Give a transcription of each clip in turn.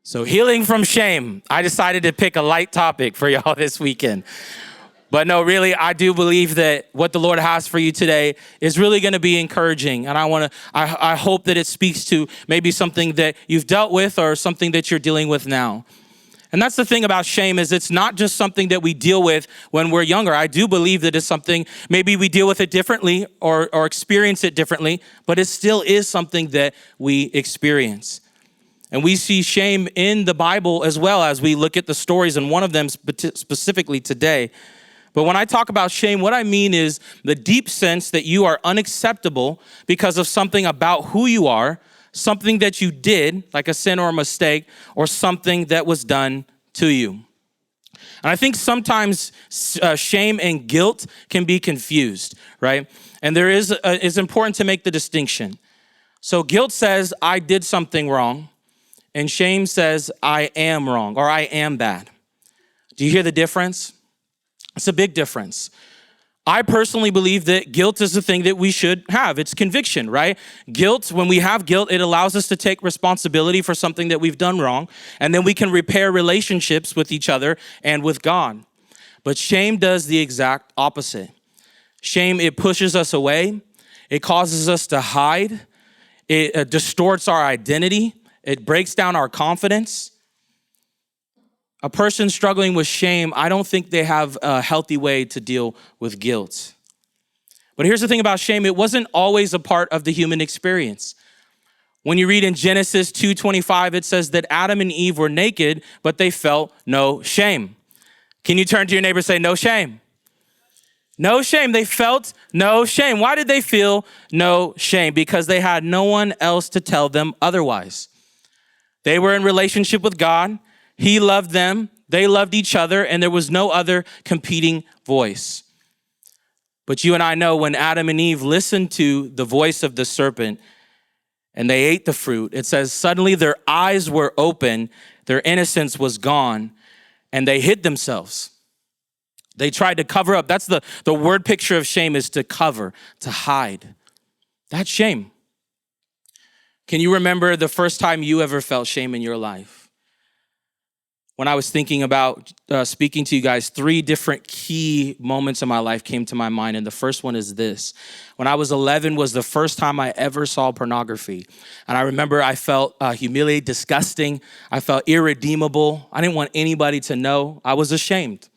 So healing from shame. I decided to pick a light topic for y'all this weekend. But no, really, I do believe that what the Lord has for you today is really going to be encouraging. And I hope that it speaks to maybe something that you've dealt with or something that you're dealing with now. And that's the thing about shame is it's not just something that we deal with when we're younger. I do believe that it's something, maybe we deal with it differently or experience it differently, but it still is something that we experience. And we see shame in the Bible as well as we look at the stories, and one of them specifically today. But when I talk about shame, what I mean is the deep sense that you are unacceptable because of something about who you are, something that you did, like a sin or a mistake, or something that was done to you. And I think sometimes shame and guilt can be confused, right? And it's important to make the distinction. So guilt says, I did something wrong. And shame says, I am wrong, or I am bad. Do you hear the difference? It's a big difference. I personally believe that guilt is the thing that we should have. It's conviction, right? Guilt, when we have guilt, it allows us to take responsibility for something that we've done wrong, and then we can repair relationships with each other and with God. But shame does the exact opposite. Shame, it pushes us away. It causes us to hide. It distorts our identity. It breaks down our confidence. A person struggling with shame, I don't think they have a healthy way to deal with guilt. But here's the thing about shame. It wasn't always a part of the human experience. When you read in Genesis 2:25, it says that Adam and Eve were naked, but they felt no shame. Can you turn to your neighbor and say, no shame? No shame. They felt no shame. Why did they feel no shame? Because they had no one else to tell them otherwise. They were in relationship with God. He loved them. They loved each other, and there was no other competing voice. But you and I know when Adam and Eve listened to the voice of the serpent and they ate the fruit, it says suddenly their eyes were open, their innocence was gone, and they hid themselves. They tried to cover up. That's the word picture of shame, is to cover, to hide. That's shame. Can you remember the first time you ever felt shame in your life? When I was thinking about speaking to you guys, 3 different key moments in my life came to my mind. And the first one is this. When I was 11 was the first time I ever saw pornography. And I remember I felt humiliated, disgusting. I felt irredeemable. I didn't want anybody to know. I was ashamed.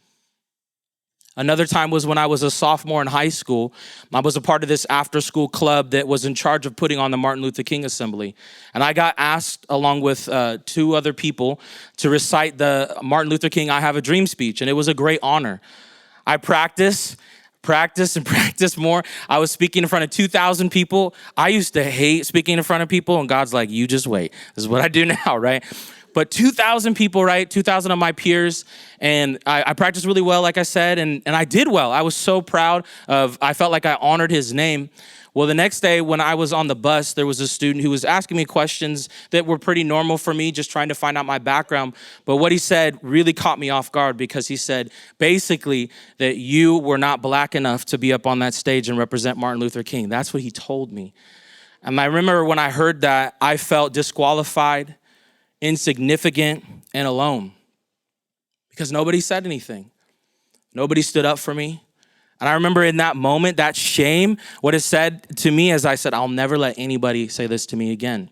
Another time was when I was a sophomore in high school. I was a part of this after-school club that was in charge of putting on the Martin Luther King Assembly. And I got asked, along with 2 other people, to recite the Martin Luther King I Have a Dream speech, and it was a great honor. I practiced more. I was speaking in front of 2,000 people. I used to hate speaking in front of people, and God's like, you just wait. This is what I do now, right? But 2,000 people, right? 2,000 of my peers. And I practiced really well, like I said, and I did well. I was so proud I felt like I honored his name. Well, the next day when I was on the bus, there was a student who was asking me questions that were pretty normal for me, just trying to find out my background. But what he said really caught me off guard, because he said basically that you were not black enough to be up on that stage and represent Martin Luther King. That's what he told me. And I remember when I heard that, I felt disqualified, insignificant, and alone, because nobody said anything. Nobody stood up for me. And I remember in that moment, that shame, what it said to me as I said, I'll never let anybody say this to me again.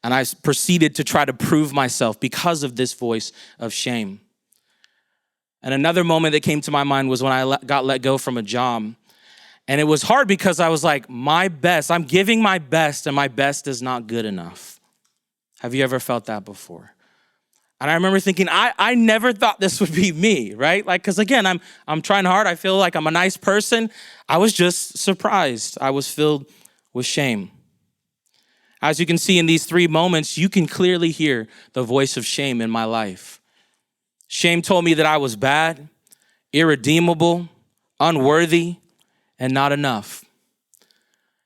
And I proceeded to try to prove myself because of this voice of shame. And another moment that came to my mind was when I got let go from a job. And it was hard because I was like, my best, I'm giving my best, and my best is not good enough. Have you ever felt that before? And I remember thinking, I never thought this would be me, right? Like, because again, I'm trying hard. I feel like I'm a nice person. I was just surprised. I was filled with shame. As you can see in these 3 moments, you can clearly hear the voice of shame in my life. Shame told me that I was bad, irredeemable, unworthy, and not enough.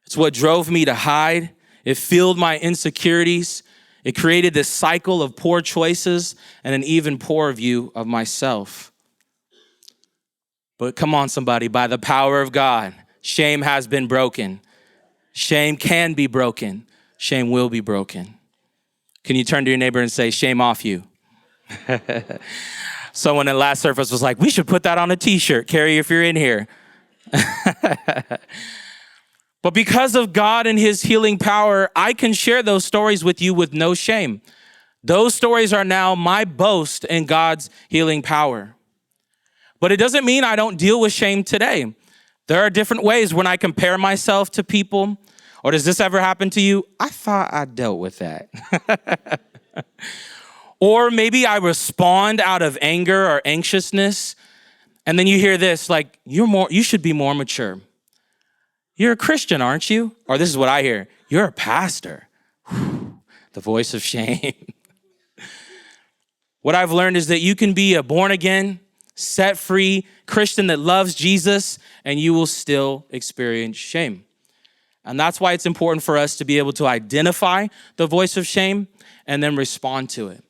It's what drove me to hide. It fueled my insecurities. It created this cycle of poor choices and an even poorer view of myself. But come on, somebody, by the power of God, shame has been broken. Shame can be broken. Shame will be broken. Can you turn to your neighbor and say, shame off you? Someone at Last Service was like, we should put that on a t-shirt. Carrie, if you're in here. But because of God and his healing power, I can share those stories with you with no shame. Those stories are now my boast in God's healing power. But it doesn't mean I don't deal with shame today. There are different ways when I compare myself to people. Or does this ever happen to you? I thought I dealt with that. Or maybe I respond out of anger or anxiousness. And then you hear this, like, you should be more mature. You're a Christian, aren't you? Or this is what I hear. You're a pastor. Whew, the voice of shame. What I've learned is that you can be a born again, set free Christian that loves Jesus, and you will still experience shame. And that's why it's important for us to be able to identify the voice of shame and then respond to it.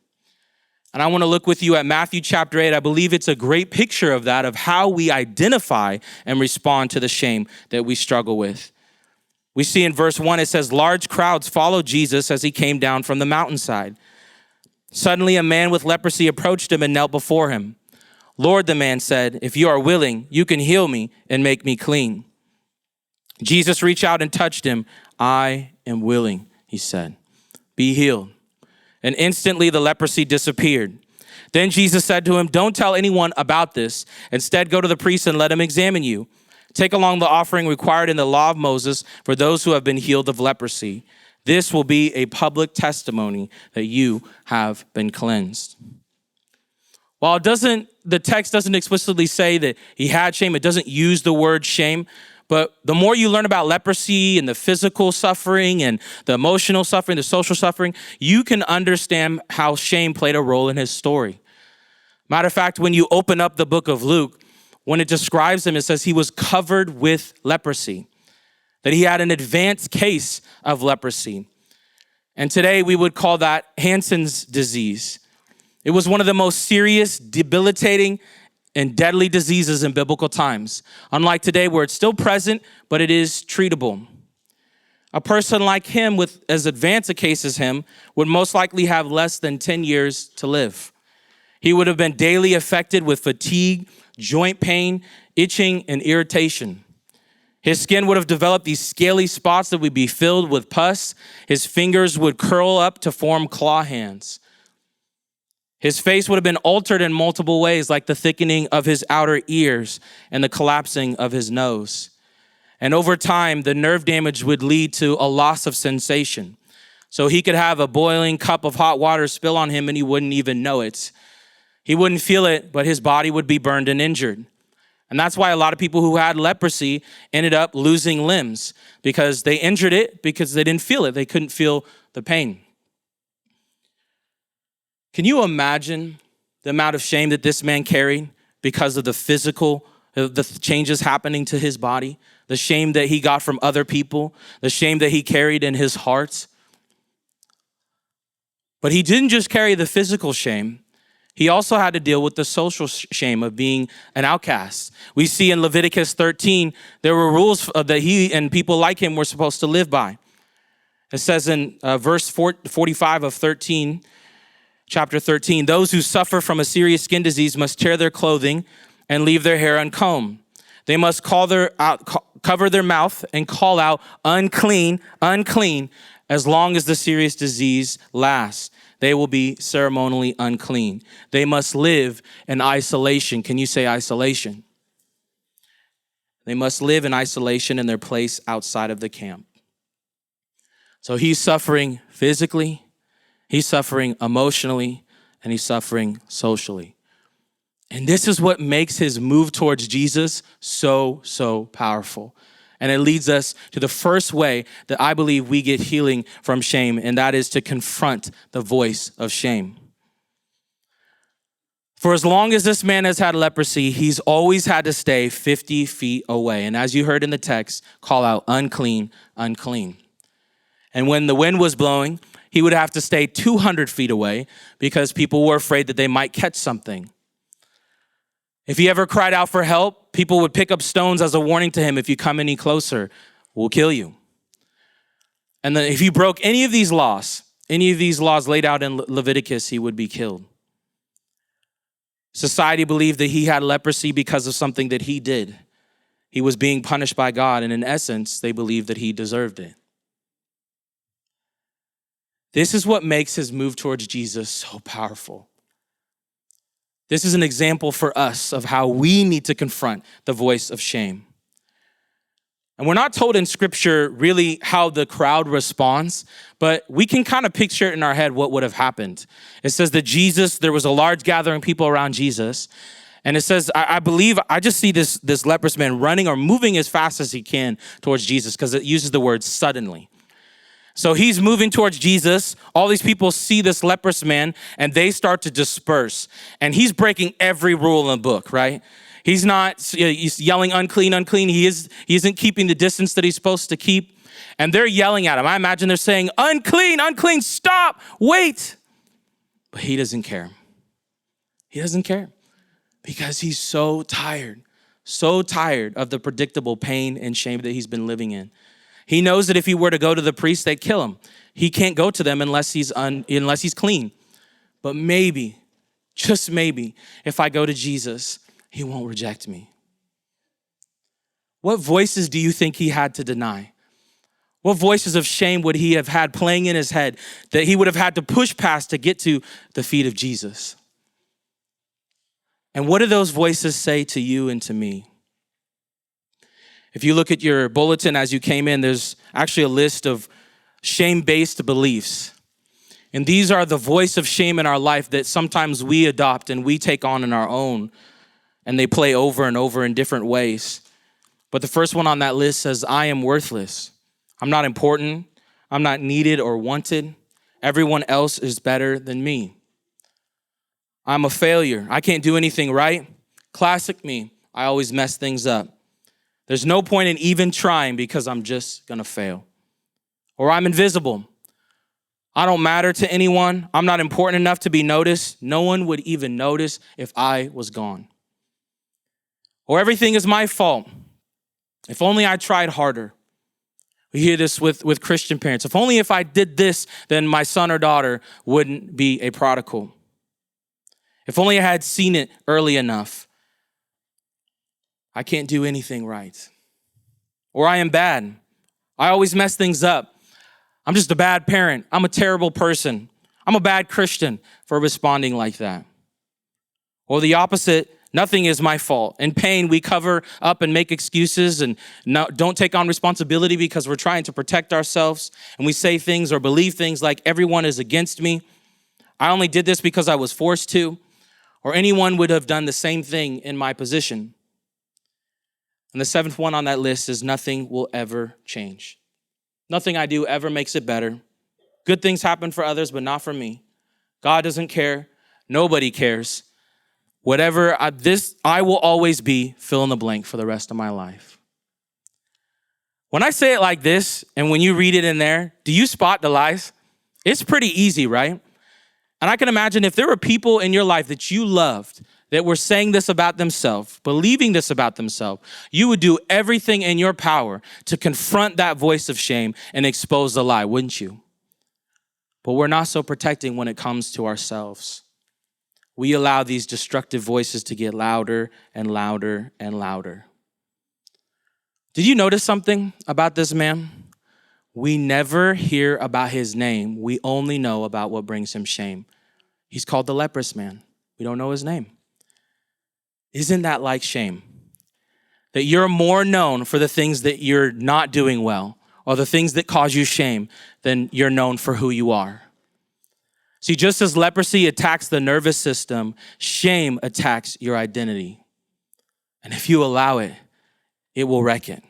And I want to look with you at Matthew chapter 8. I believe it's a great picture of that, of how we identify and respond to the shame that we struggle with. We see in verse 1, it says, large crowds followed Jesus as he came down from the mountainside. Suddenly a man with leprosy approached him and knelt before him. Lord, the man said, if you are willing, you can heal me and make me clean. Jesus reached out and touched him. I am willing, he said. Be healed. And instantly the leprosy disappeared. Then Jesus said to him, don't tell anyone about this. Instead, go to the priest and let him examine you. Take along the offering required in the law of Moses for those who have been healed of leprosy. This will be a public testimony that you have been cleansed. While the text doesn't explicitly say that he had shame, it doesn't use the word shame. But the more you learn about leprosy and the physical suffering and the emotional suffering, the social suffering, you can understand how shame played a role in his story. Matter of fact, when you open up the book of Luke, when it describes him, it says he was covered with leprosy, that he had an advanced case of leprosy. And today we would call that Hansen's disease. It was one of the most serious, debilitating, and deadly diseases in biblical times. Unlike today where it's still present, but it is treatable. A person like him with as advanced a case as him would most likely have less than 10 years to live. He would have been daily affected with fatigue, joint pain, itching, and irritation. His skin would have developed these scaly spots that would be filled with pus. His fingers would curl up to form claw hands. His face would have been altered in multiple ways, like the thickening of his outer ears and the collapsing of his nose. And over time, the nerve damage would lead to a loss of sensation. So he could have a boiling cup of hot water spill on him and he wouldn't even know it. He wouldn't feel it, but his body would be burned and injured. And that's why a lot of people who had leprosy ended up losing limbs, because they injured it because they didn't feel it. They couldn't feel the pain. Can you imagine the amount of shame that this man carried because of the changes happening to his body, the shame that he got from other people, the shame that he carried in his heart? But he didn't just carry the physical shame. He also had to deal with the social shame of being an outcast. We see in Leviticus 13, there were rules that he and people like him were supposed to live by. It says in verse 45 of chapter 13, those who suffer from a serious skin disease must tear their clothing and leave their hair uncombed. They must cover their mouth and call out, unclean, unclean, as long as the serious disease lasts. They will be ceremonially unclean. They must live in isolation. Can you say isolation? They must live in isolation in their place outside of the camp. So he's suffering physically, he's suffering emotionally, and he's suffering socially. And this is what makes his move towards Jesus so powerful. And it leads us to the first way that I believe we get healing from shame, and that is to confront the voice of shame. For as long as this man has had leprosy, he's always had to stay 50 feet away. And as you heard in the text, call out, unclean, unclean. And when the wind was blowing, he would have to stay 200 feet away because people were afraid that they might catch something. If he ever cried out for help, people would pick up stones as a warning to him. If you come any closer, we'll kill you. And then if he broke any of these laws, any of these laws laid out in Leviticus, he would be killed. Society believed that he had leprosy because of something that he did. He was being punished by God, and in essence, they believed that he deserved it. This is what makes his move towards Jesus so powerful. This is an example for us of how we need to confront the voice of shame. And we're not told in scripture really how the crowd responds, but we can kind of picture it in our head what would have happened. It says that there was a large gathering of people around Jesus. And it says, I believe, I just see this leprous man running or moving as fast as he can towards Jesus because it uses the word suddenly. So he's moving towards Jesus. All these people see this leprous man and they start to disperse. And he's breaking every rule in the book, right? He's yelling unclean, unclean. He isn't keeping the distance that he's supposed to keep. And they're yelling at him. I imagine they're saying, unclean, unclean, stop, wait. But he doesn't care. He doesn't care because he's so tired of the predictable pain and shame that he's been living in. He knows that if he were to go to the priest, they'd kill him. He can't go to them unless he's clean. But maybe, just maybe, if I go to Jesus, he won't reject me. What voices do you think he had to deny? What voices of shame would he have had playing in his head that he would have had to push past to get to the feet of Jesus? And what do those voices say to you and to me? If you look at your bulletin as you came in, there's actually a list of shame-based beliefs. And these are the voice of shame in our life that sometimes we adopt and we take on in our own. And they play over and over in different ways. But the first one on that list says, I am worthless. I'm not important. I'm not needed or wanted. Everyone else is better than me. I'm a failure. I can't do anything right. Classic me. I always mess things up. There's no point in even trying because I'm just going to fail. Or I'm invisible. I don't matter to anyone. I'm not important enough to be noticed. No one would even notice if I was gone. Or everything is my fault. If only I tried harder. We hear this with Christian parents. If only if I did this, then my son or daughter wouldn't be a prodigal. If only I had seen it early enough. I can't do anything right. Or I am bad. I always mess things up. I'm just a bad parent. I'm a terrible person. I'm a bad Christian for responding like that. Or the opposite, nothing is my fault. In pain, we cover up and make excuses and don't take on responsibility because we're trying to protect ourselves. And we say things or believe things like everyone is against me. I only did this because I was forced to. Or anyone would have done the same thing in my position. And the seventh one on that list is nothing will ever change. Nothing I do ever makes it better. Good things happen for others, but not for me. God doesn't care. Nobody cares. I will always be fill in the blank for the rest of my life. When I say it like this, and when you read it in there, do you spot the lies? It's pretty easy, right? And I can imagine if there were people in your life that you loved that were saying this about themselves, believing this about themselves, you would do everything in your power to confront that voice of shame and expose the lie, wouldn't you? But we're not so protecting when it comes to ourselves. We allow these destructive voices to get louder and louder and louder. Did you notice something about this man? We never hear about his name. We only know about what brings him shame. He's called the leprous man. We don't know his name. Isn't that like shame? That you're more known for the things that you're not doing well or the things that cause you shame than you're known for who you are. See, just as leprosy attacks the nervous system, shame attacks your identity. And if you allow it, it will wreck it.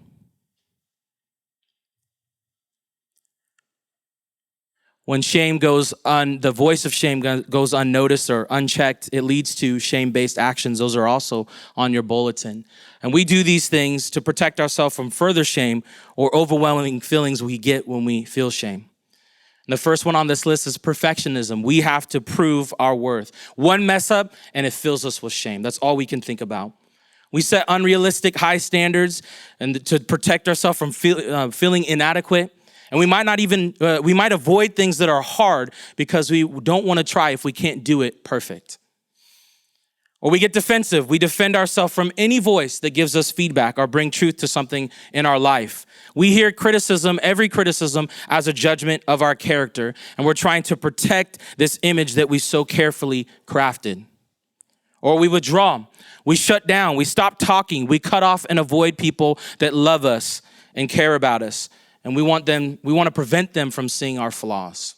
When the voice of shame goes unnoticed or unchecked, it leads to shame-based actions. Those are also on your bulletin. And we do these things to protect ourselves from further shame or overwhelming feelings we get when we feel shame. And the first one on this list is perfectionism. We have to prove our worth. One mess up and it fills us with shame. That's all we can think about. We set unrealistic high standards and to protect ourselves from feeling inadequate. And we might not even, we might avoid things that are hard because we don't want to try if we can't do it perfect. Or we get defensive. We defend ourselves from any voice that gives us feedback or bring truth to something in our life. We hear criticism, every criticism, as a judgment of our character. And we're trying to protect this image that we so carefully crafted. Or we withdraw. We shut down. We stop talking. We cut off and avoid people that love us and care about us. And we want to prevent them from seeing our flaws.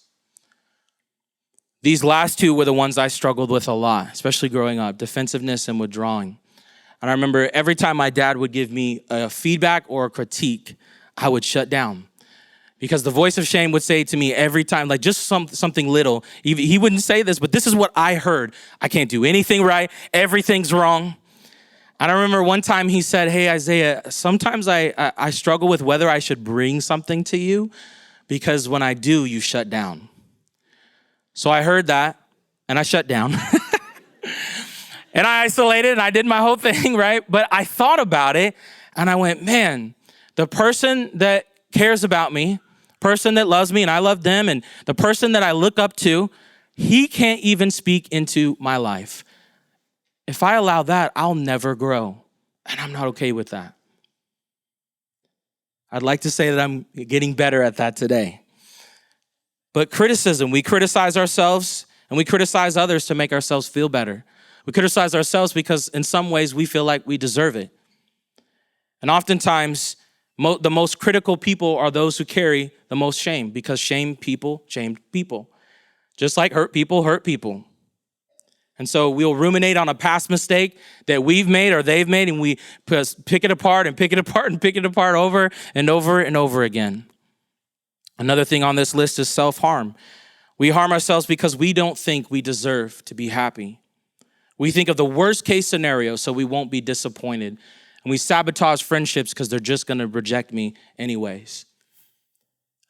These last two were the ones I struggled with a lot, especially growing up, defensiveness and withdrawing. And I remember every time my dad would give me a feedback or a critique, I would shut down. Because the voice of shame would say to me every time, like just something little. He wouldn't say this, but this is what I heard. I can't do anything right. Everything's wrong. And I remember one time he said, hey, Isaiah, sometimes I struggle with whether I should bring something to you because when I do, you shut down. So I heard that and I shut down. And I isolated and I did my whole thing, right? But I thought about it and I went, man, the person that cares about me, person that loves me and I love them, and the person that I look up to, he can't even speak into my life. If I allow that, I'll never grow. And I'm not okay with that. I'd like to say that I'm getting better at that today. But criticism, we criticize ourselves and we criticize others to make ourselves feel better. We criticize ourselves because in some ways we feel like we deserve it. And oftentimes, the most critical people are those who carry the most shame because shamed people. Just like hurt people. And so we'll ruminate on a past mistake that we've made or they've made, and we pick it apart and pick it apart and pick it apart over and over and over again. Another thing on this list is self-harm. We harm ourselves because we don't think we deserve to be happy. We think of the worst case scenario so we won't be disappointed. And we sabotage friendships because they're just going to reject me anyways.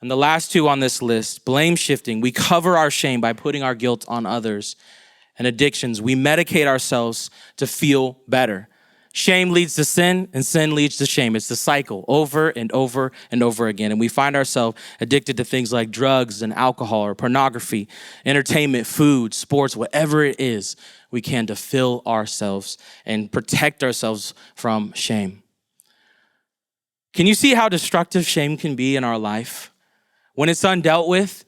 And the last two on this list, blame shifting. We cover our shame by putting our guilt on others. And addictions, we medicate ourselves to feel better. Shame leads to sin, and sin leads to shame. It's the cycle over and over and over again. And we find ourselves addicted to things like drugs and alcohol or pornography, entertainment, food, sports, whatever it is we can to fill ourselves and protect ourselves from shame. Can you see how destructive shame can be in our life? When it's undealt with,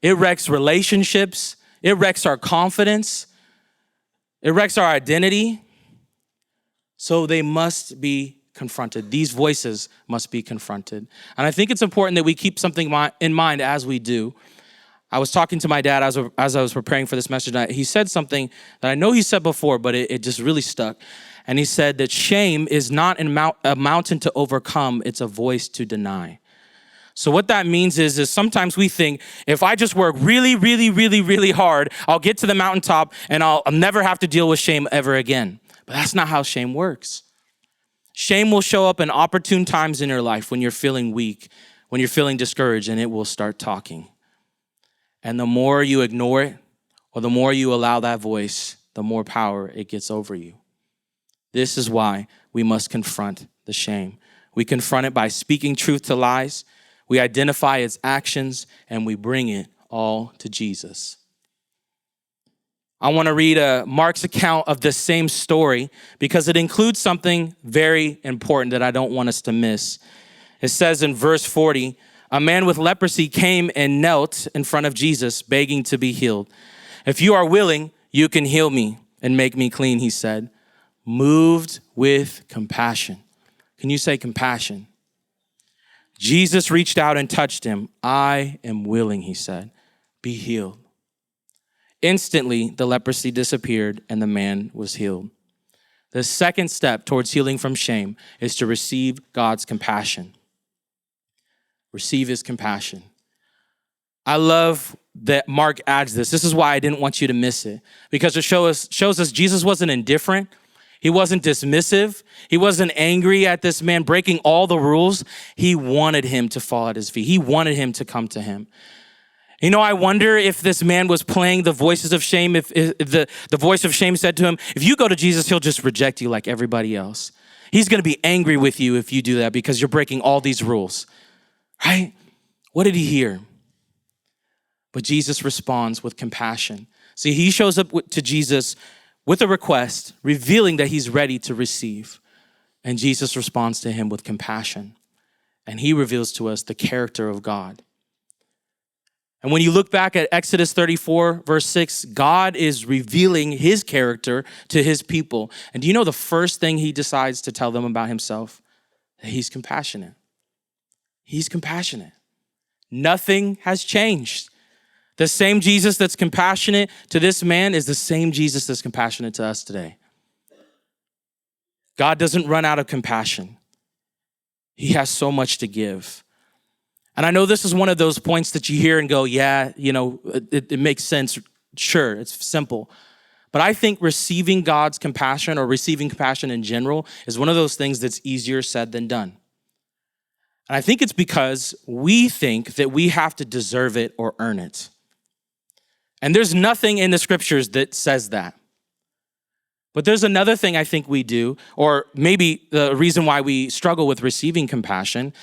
it wrecks relationships. It wrecks our confidence. It wrecks our identity. So they must be confronted. These voices must be confronted. And I think it's important that we keep something in mind as we do. I was talking to my dad as I was preparing for this message. He said something that I know he said before, but it just really stuck. And he said that shame is not a mountain to overcome. It's a voice to deny. So what that means is sometimes we think, if I just work really, really, really, really hard, I'll get to the mountaintop and I'll never have to deal with shame ever again. But that's not how shame works. Shame will show up in opportune times in your life when you're feeling weak, when you're feeling discouraged, and it will start talking. And the more you ignore it, or the more you allow that voice, the more power it gets over you. This is why we must confront the shame. We confront it by speaking truth to lies. We identify its actions, and we bring it all to Jesus. I want to read Mark's account of this same story because it includes something very important that I don't want us to miss. It says in verse 40, a man with leprosy came and knelt in front of Jesus, begging to be healed. If you are willing, you can heal me and make me clean, he said, moved with compassion. Can you say compassion? Jesus reached out and touched him. I am willing, he said. Be healed. Instantly, the leprosy disappeared and the man was healed. The second step towards healing from shame is to receive God's compassion. Receive his compassion. I love that Mark adds this. This is why I didn't want you to miss it, because it shows us Jesus wasn't indifferent. He wasn't dismissive. He wasn't angry at this man breaking all the rules. He wanted him to fall at his feet. He wanted him to come to him. You know, I wonder if this man was playing the voices of shame, if the voice of shame said to him, if you go to Jesus, he'll just reject you like everybody else. He's going to be angry with you if you do that because you're breaking all these rules, right? What did he hear? But Jesus responds with compassion. See, he shows up to Jesus with a request, revealing that he's ready to receive. And Jesus responds to him with compassion. And he reveals to us the character of God. And when you look back at Exodus 34, verse 6, God is revealing his character to his people. And do you know the first thing he decides to tell them about himself? That he's compassionate. He's compassionate. Nothing has changed. The same Jesus that's compassionate to this man is the same Jesus that's compassionate to us today. God doesn't run out of compassion. He has so much to give. And I know this is one of those points that you hear and go, yeah, it makes sense. Sure, it's simple. But I think receiving God's compassion or receiving compassion in general is one of those things that's easier said than done. And I think it's because we think that we have to deserve it or earn it. And there's nothing in the scriptures that says that. But there's another thing I think we do, or maybe the reason why we struggle with receiving compassion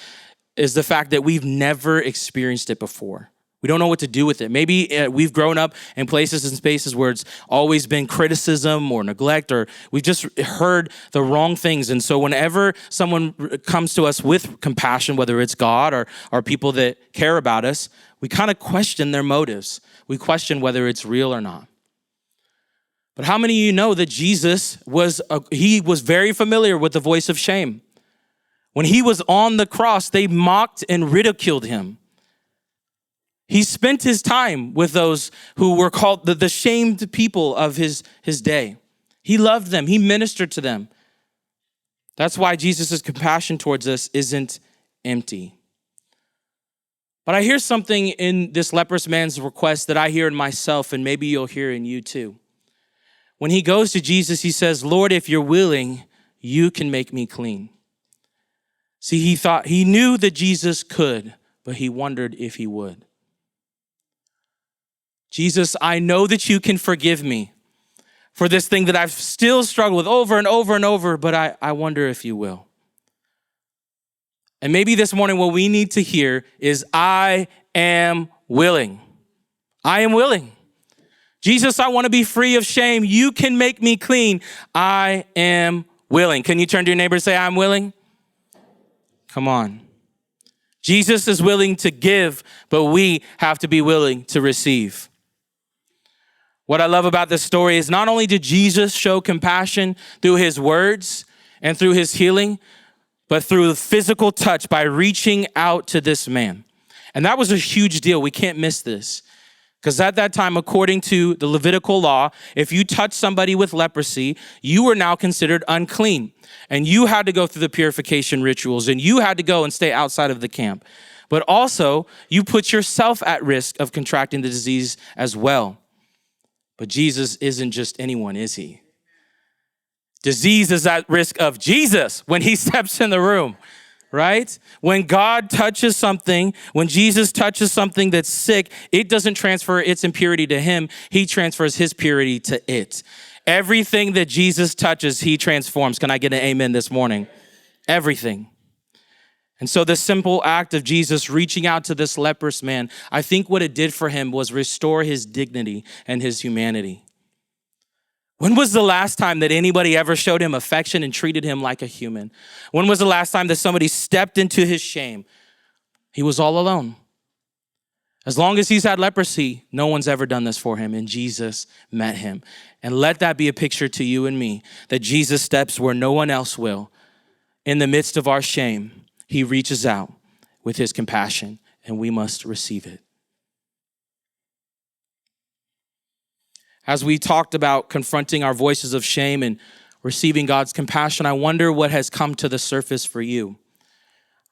is the fact that we've never experienced it before. We don't know what to do with it. Maybe we've grown up in places and spaces where it's always been criticism or neglect, or we've just heard the wrong things. And so whenever someone comes to us with compassion, whether it's God or people that care about us, we kind of question their motives. We question whether it's real or not. But how many of you know that Jesus was very familiar with the voice of shame? When he was on the cross, they mocked and ridiculed him. He spent his time with those who were called the shamed people of his day. He loved them. He ministered to them. That's why Jesus' compassion towards us isn't empty. But I hear something in this leprous man's request that I hear in myself, and maybe you'll hear in you too. When he goes to Jesus, he says, Lord, if you're willing, you can make me clean. See, he knew that Jesus could, but he wondered if he would. Jesus, I know that you can forgive me for this thing that I've still struggled with over and over and over, but I wonder if you will. And maybe this morning what we need to hear is, I am willing. I am willing. Jesus, I want to be free of shame. You can make me clean. I am willing. Can you turn to your neighbor and say, I'm willing? Come on. Jesus is willing to give, but we have to be willing to receive. What I love about this story is not only did Jesus show compassion through his words and through his healing, but through physical touch by reaching out to this man. And that was a huge deal. We can't miss this. Because at that time, according to the Levitical law, if you touched somebody with leprosy, you were now considered unclean. And you had to go through the purification rituals, and you had to go and stay outside of the camp. But also, you put yourself at risk of contracting the disease as well. But Jesus isn't just anyone, is he? Disease is at risk of Jesus when he steps in the room. Right? When God touches something, when Jesus touches something that's sick, it doesn't transfer its impurity to him. He transfers his purity to it. Everything that Jesus touches, he transforms. Can I get an amen this morning? Everything. And so the simple act of Jesus reaching out to this leprous man, I think what it did for him was restore his dignity and his humanity. When was the last time that anybody ever showed him affection and treated him like a human? When was the last time that somebody stepped into his shame? He was all alone. As long as he's had leprosy, no one's ever done this for him, and Jesus met him. And let that be a picture to you and me, that Jesus steps where no one else will. In the midst of our shame, he reaches out with his compassion, and we must receive it. As we talked about confronting our voices of shame and receiving God's compassion, I wonder what has come to the surface for you.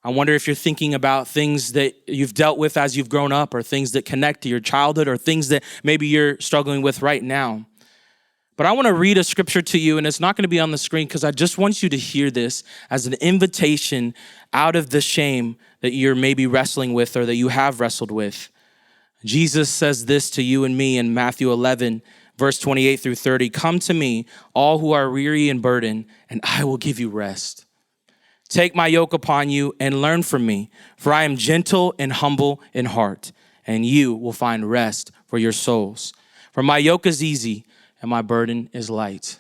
I wonder if you're thinking about things that you've dealt with as you've grown up, or things that connect to your childhood, or things that maybe you're struggling with right now. But I want to read a scripture to you, and it's not going to be on the screen because I just want you to hear this as an invitation out of the shame that you're maybe wrestling with or that you have wrestled with. Jesus says this to you and me in Matthew 11, verse 28 through 30, come to me, all who are weary and burdened, and I will give you rest. Take my yoke upon you and learn from me, for I am gentle and humble in heart, and you will find rest for your souls. For my yoke is easy and my burden is light.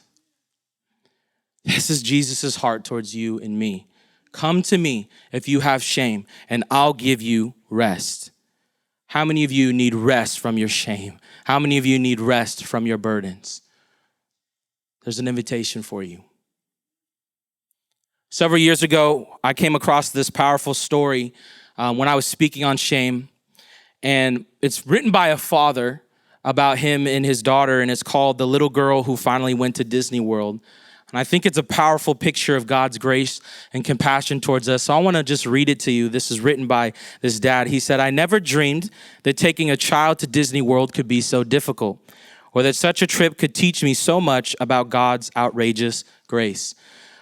This is Jesus' heart towards you and me. Come to me if you have shame, and I'll give you rest. How many of you need rest from your shame? How many of you need rest from your burdens? There's an invitation for you. Several years ago, I came across this powerful story when I was speaking on shame, and it's written by a father about him and his daughter, and it's called The Little Girl Who Finally Went to Disney World. And I think it's a powerful picture of God's grace and compassion towards us. So I want to just read it to you. This is written by this dad. He said, "I never dreamed that taking a child to Disney World could be so difficult, or that such a trip could teach me so much about God's outrageous grace.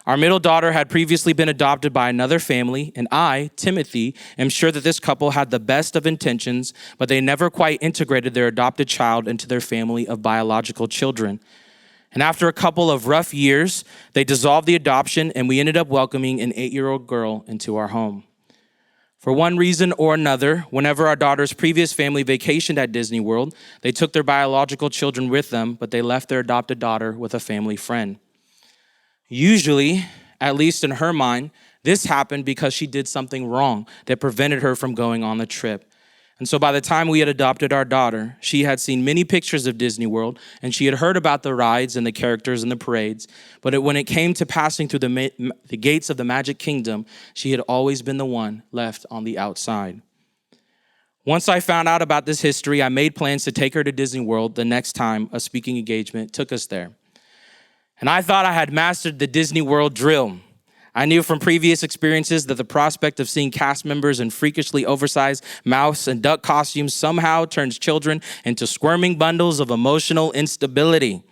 Our middle daughter had previously been adopted by another family, and I, Timothy, am sure that this couple had the best of intentions, but they never quite integrated their adopted child into their family of biological children. And after a couple of rough years, they dissolved the adoption, and we ended up welcoming an 8-year-old girl into our home. For one reason or another, whenever our daughter's previous family vacationed at Disney World, they took their biological children with them, but they left their adopted daughter with a family friend. Usually, at least in her mind, this happened because she did something wrong that prevented her from going on the trip. And so by the time we had adopted our daughter, she had seen many pictures of Disney World, and she had heard about the rides and the characters and the parades. But when it came to passing through the gates of the Magic Kingdom, she had always been the one left on the outside. Once I found out about this history, I made plans to take her to Disney World the next time a speaking engagement took us there. And I thought I had mastered the Disney World drill. I knew from previous experiences that the prospect of seeing cast members in freakishly oversized mouse and duck costumes somehow turns children into squirming bundles of emotional instability.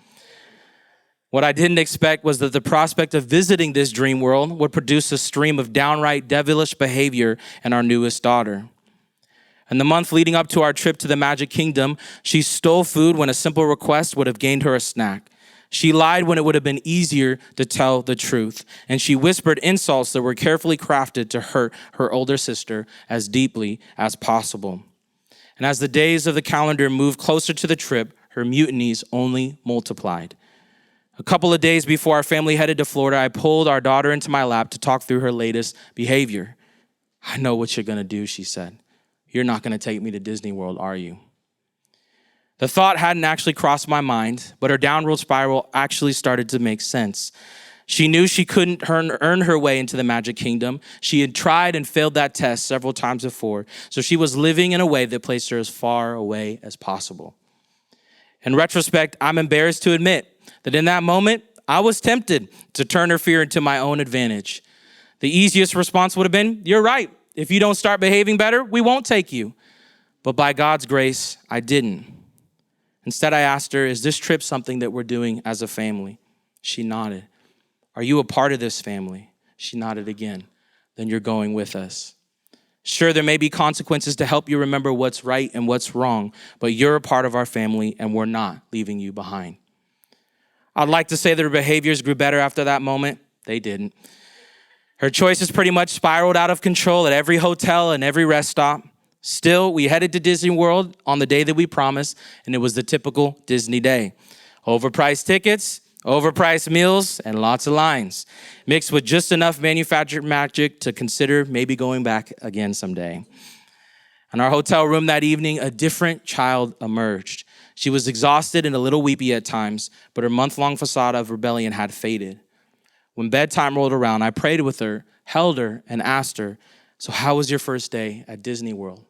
What I didn't expect was that the prospect of visiting this dream world would produce a stream of downright devilish behavior in our newest daughter. In the month leading up to our trip to the Magic Kingdom, she stole food when a simple request would have gained her a snack. She lied when it would have been easier to tell the truth. And she whispered insults that were carefully crafted to hurt her older sister as deeply as possible. And as the days of the calendar moved closer to the trip, her mutinies only multiplied. A couple of days before our family headed to Florida, I pulled our daughter into my lap to talk through her latest behavior. "I know what you're going to do," she said. "You're not going to take me to Disney World, are you?" The thought hadn't actually crossed my mind, but her downward spiral actually started to make sense. She knew she couldn't earn her way into the Magic Kingdom. She had tried and failed that test several times before, so she was living in a way that placed her as far away as possible. In retrospect, I'm embarrassed to admit that in that moment, I was tempted to turn her fear into my own advantage. The easiest response would have been, "You're right. If you don't start behaving better, we won't take you." But by God's grace, I didn't. Instead, I asked her, "Is this trip something that we're doing as a family?" She nodded. "Are you a part of this family?" She nodded again. "Then you're going with us. Sure, there may be consequences to help you remember what's right and what's wrong, but you're a part of our family and we're not leaving you behind." I'd like to say that her behaviors grew better after that moment. They didn't. Her choices pretty much spiraled out of control at every hotel and every rest stop. Still, we headed to Disney World on the day that we promised, and it was the typical Disney day. Overpriced tickets, overpriced meals, and lots of lines, mixed with just enough manufactured magic to consider maybe going back again someday. In our hotel room that evening, a different child emerged. She was exhausted and a little weepy at times, but her month-long facade of rebellion had faded. When bedtime rolled around, I prayed with her, held her, and asked her, "So how was your first day at Disney World?"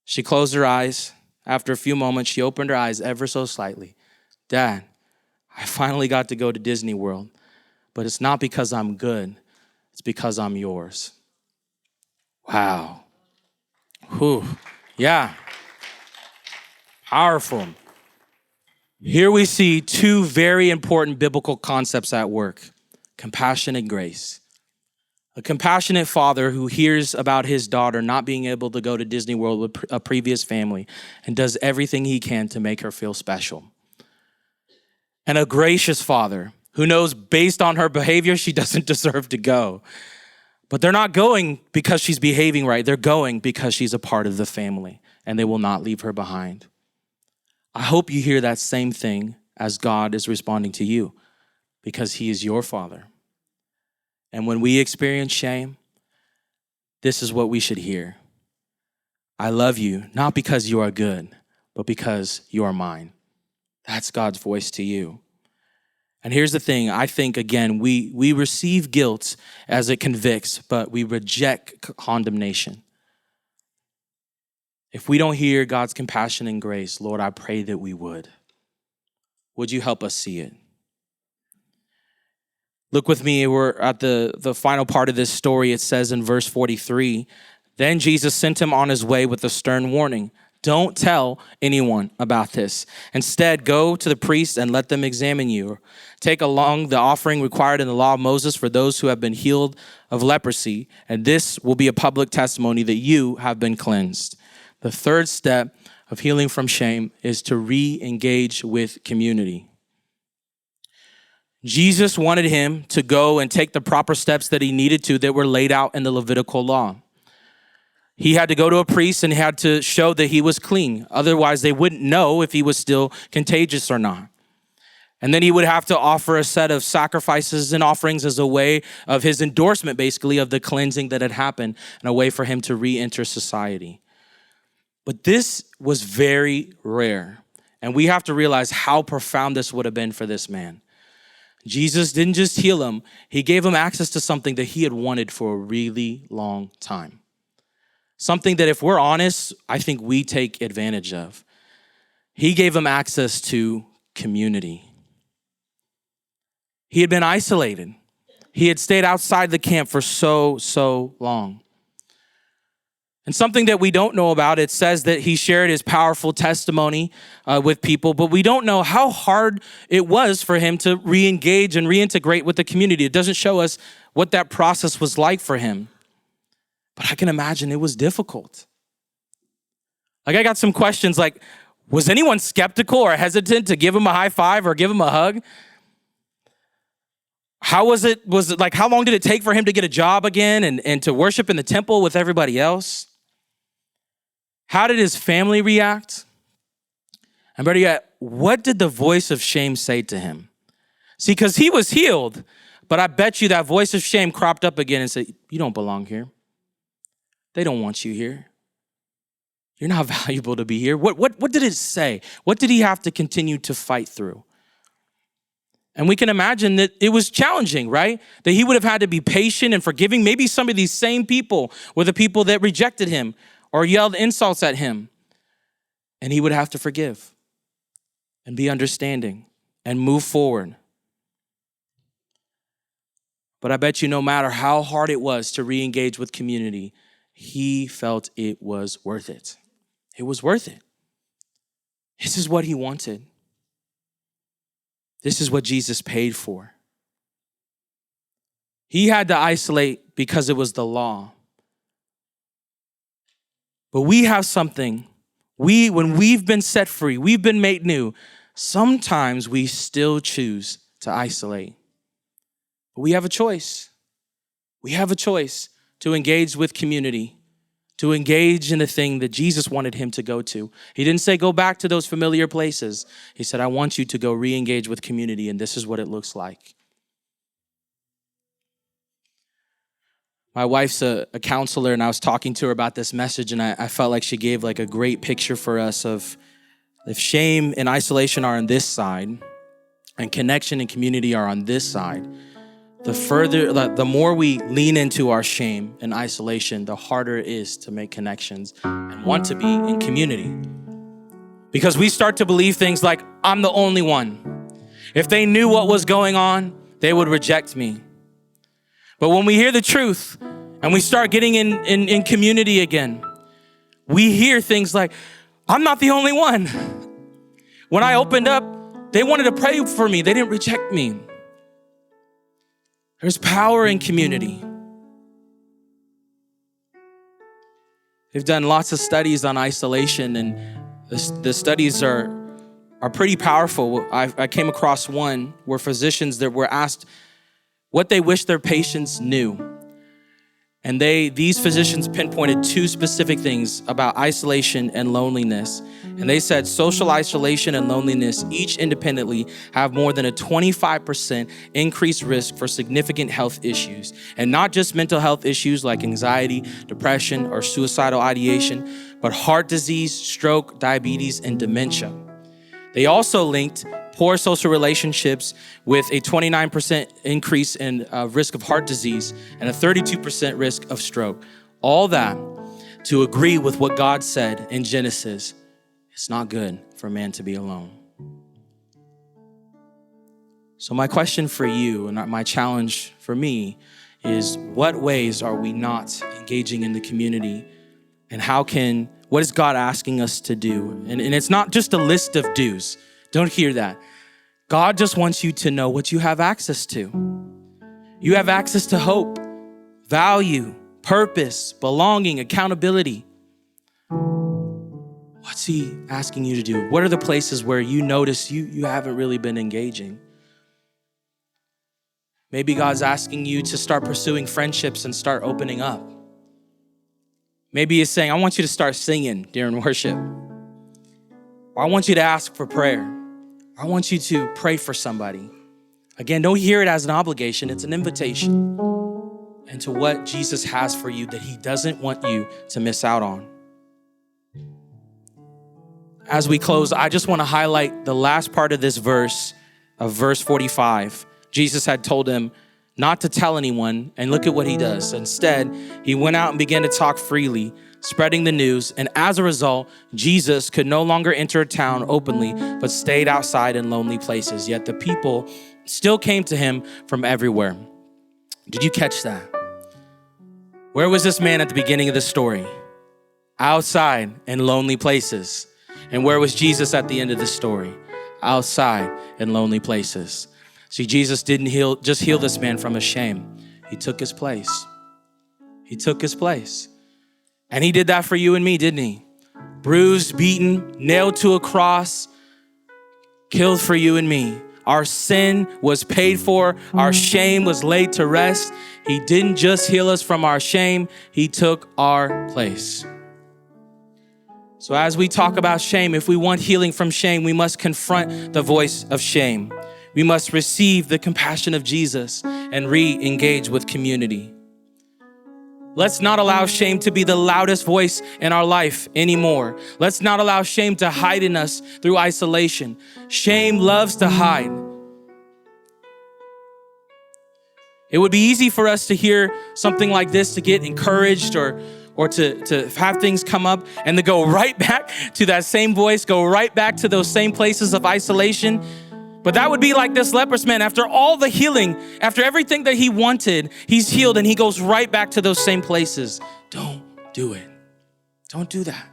She closed her eyes. After a few moments, she opened her eyes ever so slightly. "Dad, I finally got to go to Disney World, but it's not because I'm good. It's because I'm yours." Wow. Whew. Yeah. Powerful. Here we see two very important biblical concepts at work: compassion and grace. A compassionate father who hears about his daughter not being able to go to Disney World with a previous family and does everything he can to make her feel special. And a gracious father who knows based on her behavior she doesn't deserve to go. But they're not going because she's behaving right. They're going because she's a part of the family, and they will not leave her behind. I hope you hear that same thing as God is responding to you, because he is your father. And when we experience shame, this is what we should hear. I love you, not because you are good, but because you are mine. That's God's voice to you. And here's the thing. I think, again, we receive guilt as it convicts, but we reject condemnation. If we don't hear God's compassion and grace, Lord, I pray that we would. Would you help us see it? Look with me, we're at the final part of this story. It says in verse 43, then Jesus sent him on his way with a stern warning. Don't tell anyone about this. Instead, go to the priests and let them examine you. Take along the offering required in the law of Moses for those who have been healed of leprosy, and this will be a public testimony that you have been cleansed. The third step of healing from shame is to re-engage with community. Jesus wanted him to go and take the proper steps that he needed to that were laid out in the Levitical law. He had to go to a priest and had to show that he was clean. Otherwise, they wouldn't know if he was still contagious or not. And then he would have to offer a set of sacrifices and offerings as a way of his endorsement, basically, of the cleansing that had happened and a way for him to re-enter society. But this was very rare. And we have to realize how profound this would have been for this man. Jesus didn't just heal him. He gave him access to something that he had wanted for a really long time. Something that, if we're honest, I think we take advantage of. He gave him access to community. He had been isolated. He had stayed outside the camp for so long. And something that we don't know about, it says that he shared his powerful testimony with people, but we don't know how hard it was for him to re-engage and reintegrate with the community. It doesn't show us what that process was like for him. But I can imagine it was difficult. Like, I got some questions like, was anyone skeptical or hesitant to give him a high five or give him a hug? How was it like, how long did it take for him to get a job again and to worship in the temple with everybody else? How did his family react? And better yet, what did the voice of shame say to him? See, because he was healed, but I bet you that voice of shame cropped up again and said, you don't belong here. They don't want you here. You're not valuable to be here. What did it say? What did he have to continue to fight through? And we can imagine that it was challenging, right? That he would have had to be patient and forgiving. Maybe some of these same people were the people that rejected him or yelled insults at him. And he would have to forgive and be understanding and move forward. But I bet you no matter how hard it was to re-engage with community, he felt it was worth it. It was worth it. This is what he wanted. This is what Jesus paid for. He had to isolate because it was the law. But we have something. When we've been set free, we've been made new, sometimes we still choose to isolate. But we have a choice. We have a choice to engage with community, to engage in the thing that Jesus wanted him to go to. He didn't say go back to those familiar places. He said, I want you to go re-engage with community, and this is what it looks like. My wife's a counselor, and I was talking to her about this message, and I felt like she gave like a great picture for us of if shame and isolation are on this side, and connection and community are on this side, the more we lean into our shame and isolation, the harder it is to make connections and want to be in community. Because we start to believe things like, I'm the only one. If they knew what was going on, they would reject me. But when we hear the truth and we start getting in community again, we hear things like, I'm not the only one. When I opened up, they wanted to pray for me. They didn't reject me. There's power in community. They've done lots of studies on isolation, and the studies are pretty powerful. I came across one where physicians that were asked what they wish their patients knew. And these physicians pinpointed two specific things about isolation and loneliness. And they said social isolation and loneliness, each independently, have more than a 25% increased risk for significant health issues. And not just mental health issues like anxiety, depression, or suicidal ideation, but heart disease, stroke, diabetes, and dementia. They also linked poor social relationships with a 29% increase in risk of heart disease and a 32% risk of stroke. All that to agree with what God said in Genesis. It's not good for man to be alone. So my question for you and my challenge for me is, what ways are we not engaging in the community? And what is God asking us to do? And it's not just a list of do's. Don't hear that. God just wants you to know what you have access to. You have access to hope, value, purpose, belonging, accountability. What's he asking you to do? What are the places where you notice you haven't really been engaging? Maybe God's asking you to start pursuing friendships and start opening up. Maybe he's saying, I want you to start singing during worship. Or I want you to ask for prayer. I want you to pray for somebody. Again, don't hear it as an obligation. It's an invitation into what Jesus has for you that he doesn't want you to miss out on. As we close, I just want to highlight the last part of this verse, of verse 45. Jesus had told him not to tell anyone, and look at what he does. Instead, he went out and began to talk freely, spreading the news, and as a result, Jesus could no longer enter a town openly, but stayed outside in lonely places. Yet the people still came to him from everywhere. Did you catch that? Where was this man at the beginning of the story? Outside in lonely places. And where was Jesus at the end of the story? Outside in lonely places. See, Jesus didn't just heal this man from his shame. He took his place. He took his place. And he did that for you and me, didn't he? Bruised, beaten, nailed to a cross, killed for you and me. Our sin was paid for. Our shame was laid to rest. He didn't just heal us from our shame. He took our place. So as we talk about shame, if we want healing from shame, we must confront the voice of shame. We must receive the compassion of Jesus and re-engage with community. Let's not allow shame to be the loudest voice in our life anymore. Let's not allow shame to hide in us through isolation. Shame loves to hide. It would be easy for us to hear something like this, to get encouraged or to have things come up and to go right back to that same voice, go right back to those same places of isolation. But that would be like this leprous man. After all the healing, after everything that he wanted, he's healed and he goes right back to those same places. Don't do it. Don't do that.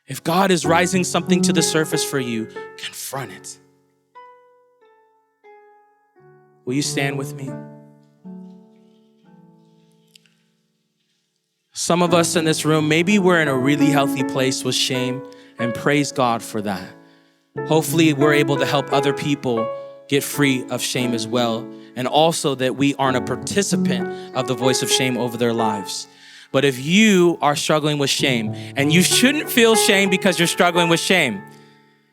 If God is rising something to the surface for you, confront it. Will you stand with me? Some of us in this room, maybe we're in a really healthy place with shame, and praise God for that. Hopefully we're able to help other people get free of shame as well. And also that we aren't a participant of the voice of shame over their lives. But if you are struggling with shame, and you shouldn't feel shame because you're struggling with shame.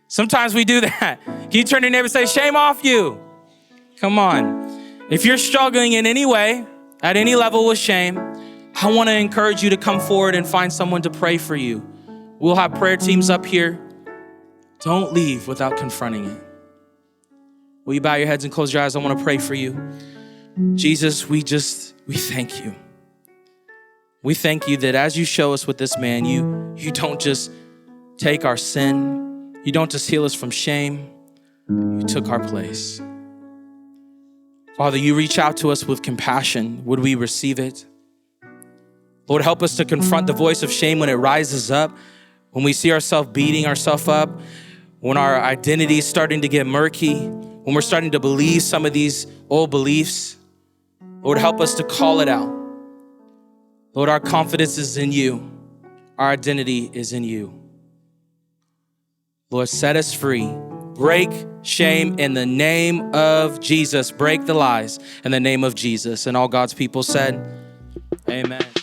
Sometimes we do that. Can you turn to your neighbor and say, shame off you? Come on. If you're struggling in any way, at any level with shame, I want to encourage you to come forward and find someone to pray for you. We'll have prayer teams up here. Don't leave without confronting it. Will you bow your heads and close your eyes? I want to pray for you. Jesus, we thank you. We thank you that as you show us with this man, you don't just take our sin. You don't just heal us from shame. You took our place. Father, you reach out to us with compassion. Would we receive it? Lord, help us to confront the voice of shame when it rises up, when we see ourselves beating ourselves up, when our identity is starting to get murky, when we're starting to believe some of these old beliefs. Lord, help us to call it out. Lord, our confidence is in you. Our identity is in you. Lord, set us free. Break shame in the name of Jesus. Break the lies in the name of Jesus. And all God's people said, Amen.